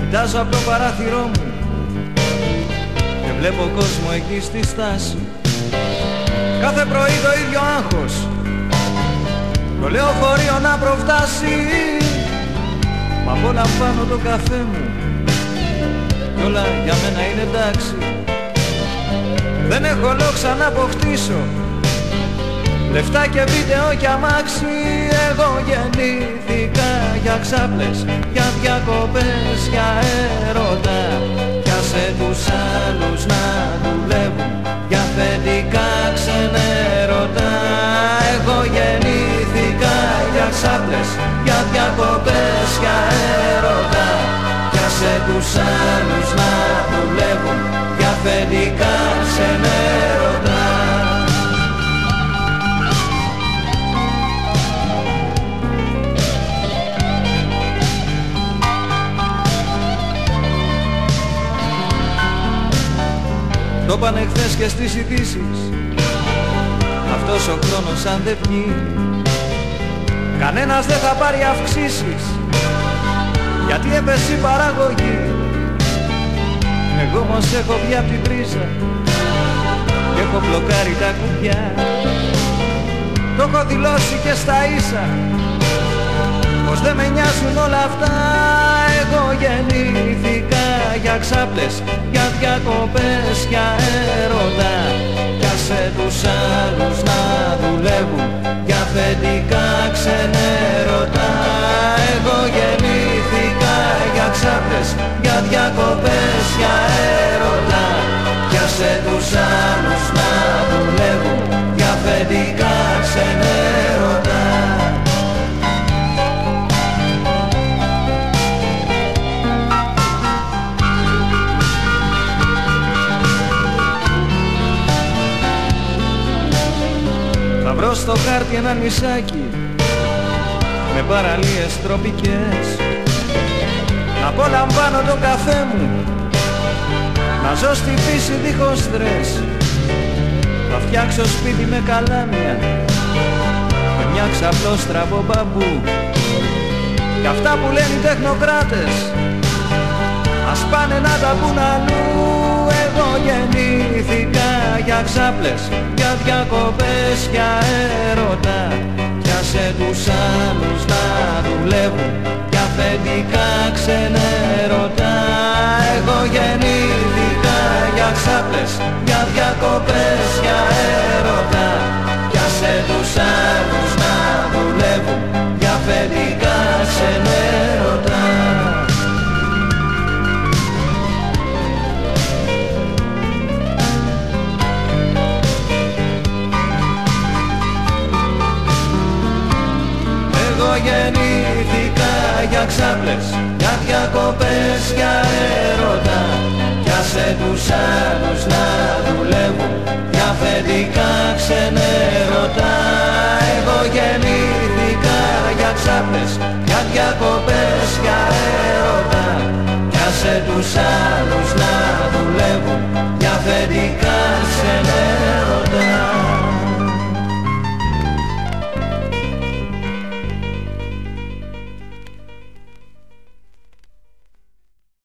Κοιτάζω από το παράθυρό μου και βλέπω κόσμο εκεί στη στάση. Κάθε πρωί το ίδιο άγχος, το λεωφορείο να προφτάσει. Μα απολαμβάνω το καφέ μου κι όλα για μένα είναι εντάξει. Δεν έχω λόγο να αποκτήσω λεφτά και βίντεο κι αμάξι. Εγώ γεννήθηκα για ξάπλες, για διακοπές, για έρωτα. Κι άσε τους άλλους να δουλεύουν για αφεντικά ξενέρωτα. Εγώ γεννήθηκα για ξάπλες, για διακοπές, για έρωτα. Κι άσε τους άλλους να δουλεύουν για αφεντικά ξενέρωτα. Το είπανε χθες και στις ειδήσεις, αυτός ο χρόνος αν δεν βγει, κανένας δεν θα πάρει αυξήσεις, γιατί έπεσε η παραγωγή. Εγώ όμως έχω βγει απ' την πρίζα και έχω μπλοκάρει τα κουμπιά. Το έχω δηλώσει και στα ίσα πως δεν με νοιάζουν όλα αυτά. Εγώ γεννήθηκα για ξάπλες, για διακοπές, για έρωτα. Κι άσε τους άλλους να δουλεύουν για αφεντικά ξενέρωτα. Εγώ γεννήθηκα για ξάπλες, για διακοπές, για έρωτα. Κι άσε τους άλλους να δουλεύουν για αφεντικά ξενέρωτα. Θα βρω στο χάρτη ένα νησάκι με παραλίες τροπικές, να απολαμβάνω το καφέ μου, να ζω στη φύση δίχως στρες. Θα φτιάξω σπίτι με καλάμια και μια ξαπλώστρα από μπαμπού. Κι αυτά που λένε οι τεχνοκράτες ας πάνε να τα πουν αλλού. Εγώ γεννήθηκα για ξάπλες, για διακοπές, για έρωτα. Κι άσε τους άλλους να δουλεύουν για αφεντικά ξενέρωτα. Εγώ γεννήθηκα για ξάπλες, για διακοπές, για έρωτα. Κι άσε τους άλλους να δουλεύουν για αφεντικά ξενέρωτα. Εγώ γεννήθηκα για ξάπλες, για διακοπές, για έρωτα. Κι άσε τους άλλους να δουλεύουν για αφεντικά ξενέρωτα. Εγώ γεννήθηκα για ξάπλες, για διακοπές, για έρωτα. Κι άσε τους άλλους να δουλεύουν για αφεντικά ξενέρωτα.